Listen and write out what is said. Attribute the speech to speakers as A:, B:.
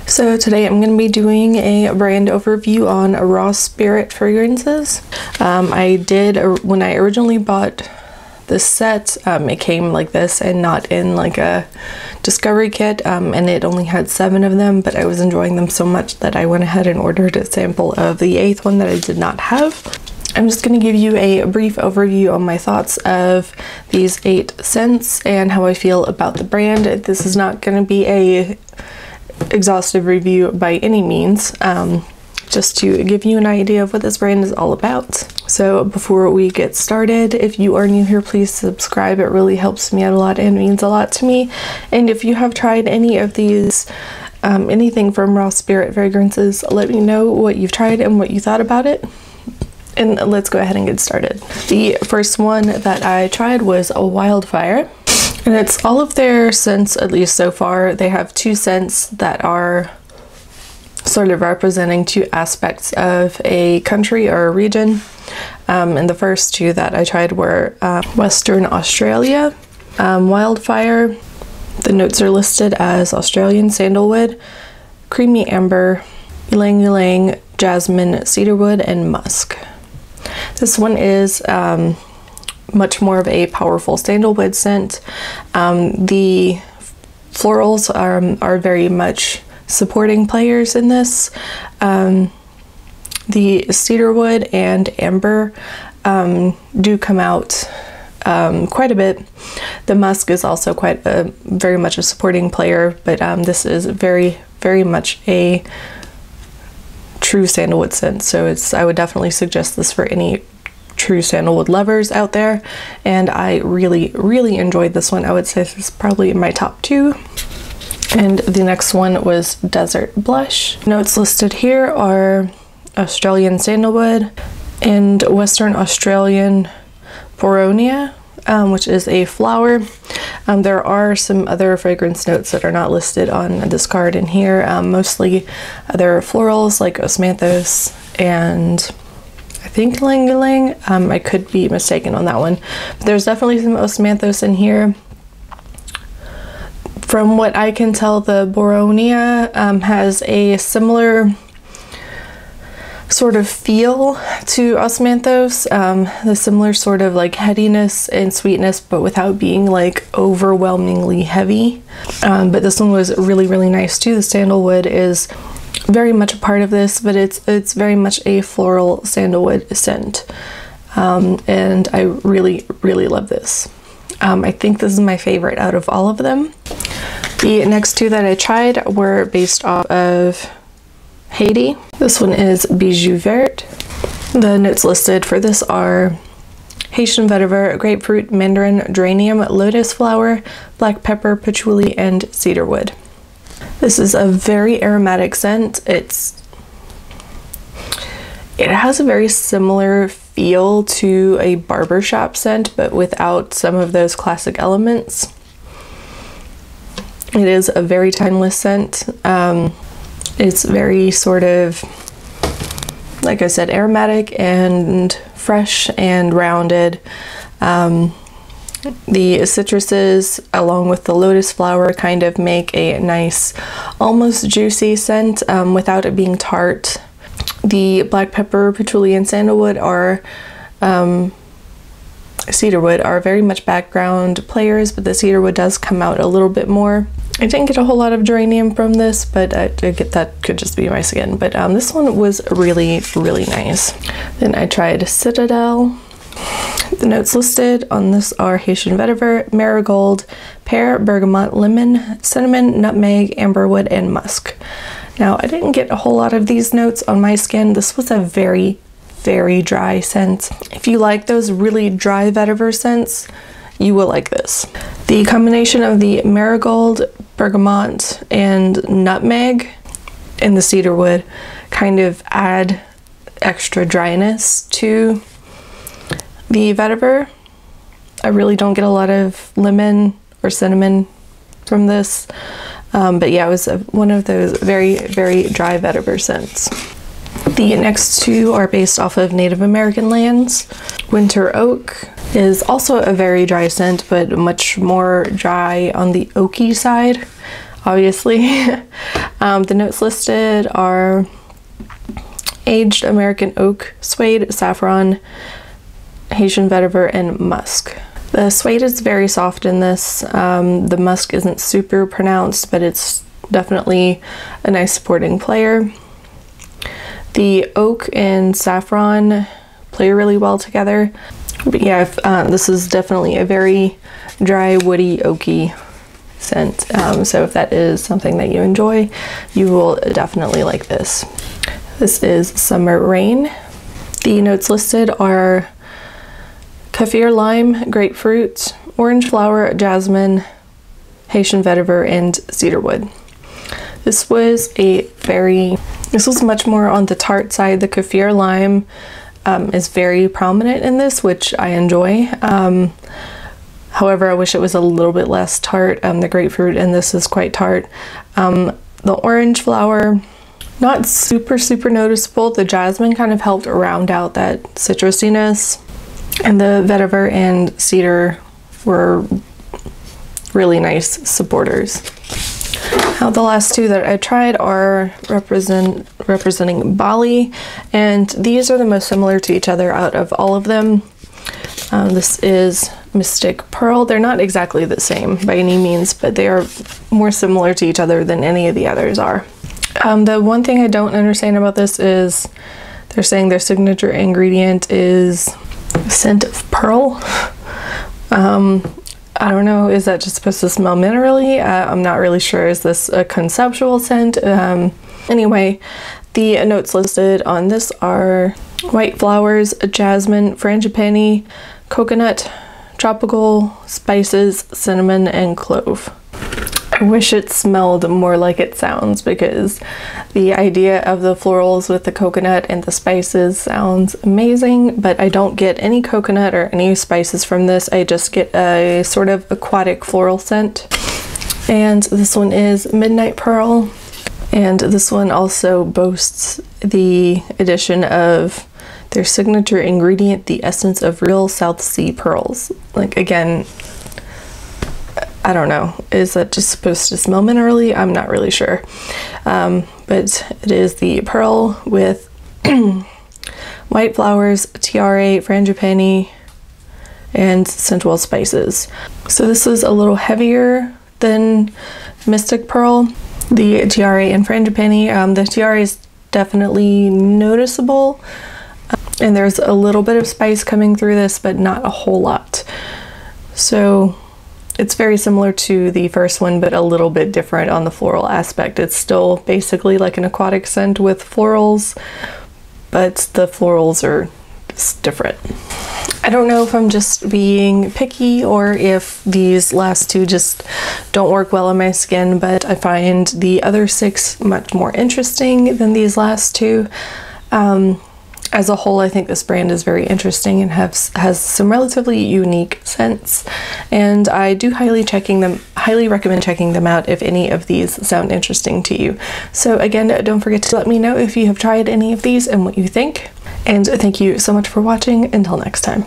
A: So today I'm going to be doing a brand overview on raw spirit fragrances. I did, when I originally bought this set, it came like this and not in like a discovery kit, and it only had 7 of them, but I was enjoying them so much that I went ahead and ordered a sample of the 8th one that I did not have. I'm just going to give you a brief overview on my thoughts of these 8 scents and how I feel about the brand. This is not going to be a exhaustive review by any means, just to give you an idea of what this brand is all about. So before we get started, if you are new here, please subscribe. It really helps me out a lot and means a lot to me. And if you have tried any of these, anything from raw spirit fragrances, let me know what you've tried and what you thought about it. And let's go ahead and get started. The first one that I tried was a Wildfire. And it's all of their scents, at least so far. They have 2 scents that are sort of representing 2 aspects of a country or a region. And the first 2 that I tried were Western Australia, Wildfire. The notes are listed as Australian sandalwood, creamy amber, ylang ylang, jasmine, cedarwood, and musk. This one is much more of a powerful sandalwood scent. The florals are very much supporting players in this. The cedarwood and amber do come out quite a bit. The musk is also very much a supporting player, but this is very much a true sandalwood scent, so I would definitely suggest this for any true sandalwood lovers out there, and I really enjoyed this one. I would say this is probably in my top 2. And the next one was Desert Blush. Notes listed here are Australian sandalwood and Western Australian boronia, which is a flower. There are some other fragrance notes that are not listed on this card in here, mostly other florals like osmanthus and I think ylang ylang. I could be mistaken on that one, but there's definitely some osmanthus in here. From what I can tell, the boronia has a similar sort of feel to osmanthus, the similar sort of like headiness and sweetness, but without being like overwhelmingly heavy. But this one was really nice too. The sandalwood is very much a part of this, but it's very much a floral sandalwood scent, and I really love this. I think this is my favorite out of all of them. The next 2 that I tried were based off of Haiti. This one is Bijou Vert. The notes listed for this are Haitian vetiver, grapefruit, mandarin, geranium, lotus flower, black pepper, patchouli, and cedarwood. This is a very aromatic scent. It has a very similar feel to a barbershop scent, but without some of those classic elements. It is a very timeless scent. It's very sort of, like I said, aromatic and fresh and rounded. The citruses along with the lotus flower kind of make a nice, almost juicy scent without it being tart. The black pepper, patchouli, and sandalwood are cedarwood are very much background players, but the cedarwood does come out a little bit more. I didn't get a whole lot of geranium from this, but I get that could just be my skin. But this one was really nice. Then I tried Citadel. The notes listed on this are Haitian vetiver, marigold, pear, bergamot, lemon, cinnamon, nutmeg, amberwood, and musk. Now, I didn't get a whole lot of these notes on my skin. This was a very dry scent. If you like those really dry vetiver scents, you will like this. The combination of the marigold, bergamot, and nutmeg and the cedarwood kind of add extra dryness to the vetiver. I really don't get a lot of lemon or cinnamon from this, but yeah, it was one of those very dry vetiver scents. The next 2 are based off of Native American lands. Winter Oak is also a very dry scent, but much more dry on the oaky side. obviously. The notes listed are aged American oak, suede, saffron, Haitian vetiver, and musk. The suede is very soft in this. The musk isn't super pronounced, but it's definitely a nice supporting player. The oak and saffron play really well together. But yeah, this is definitely a very dry, woody, oaky scent. So if that is something that you enjoy, you will definitely like this. This is Summer Rain. The notes listed are kaffir lime, grapefruit, orange flower, jasmine, Haitian vetiver, and cedarwood. This was much more on the tart side. The kaffir lime is very prominent in this, which I enjoy. However, I wish it was a little bit less tart. The grapefruit in this is quite tart. The orange flower, not super noticeable. The jasmine kind of helped round out that citrusiness. And the vetiver and cedar were really nice supporters. Now the last two that I tried are representing Bali, and these are the most similar to each other out of all of them. This is Mystic Pearl. They're not exactly the same by any means, but they are more similar to each other than any of the others are. The one thing I don't understand about this is they're saying their signature ingredient is scent of pearl. I don't know, is that just supposed to smell minerally? I'm not really sure. Is this a conceptual scent? Anyway, the notes listed on this are white flowers, jasmine, frangipani, coconut, tropical spices, cinnamon, and clove. I wish it smelled more like it sounds, because the idea of the florals with the coconut and the spices sounds amazing, but I don't get any coconut or any spices from this. I just get a sort of aquatic floral scent. And this one is Midnight Pearl, and this one also boasts the addition of their signature ingredient, the essence of real South Sea pearls. Like, again, I don't know, is that just supposed to smell minerally? I'm not really sure. But it is the pearl with white flowers, tiare, frangipani, and sensual spices. So this is a little heavier than Mystic Pearl. The tiare and frangipani, the tiare is definitely noticeable, and there's a little bit of spice coming through this, but not a whole lot. So it's very similar to the first one, but a little bit different on the floral aspect. It's still basically like an aquatic scent with florals, but the florals are just different. I don't know if I'm just being picky or if these last two just don't work well on my skin, but I find the other 6 much more interesting than these last two. As a whole, I think this brand is very interesting and has some relatively unique scents, and I do highly recommend checking them out if any of these sound interesting to you. So again, don't forget to let me know if you have tried any of these and what you think, and thank you so much for watching. Until next time.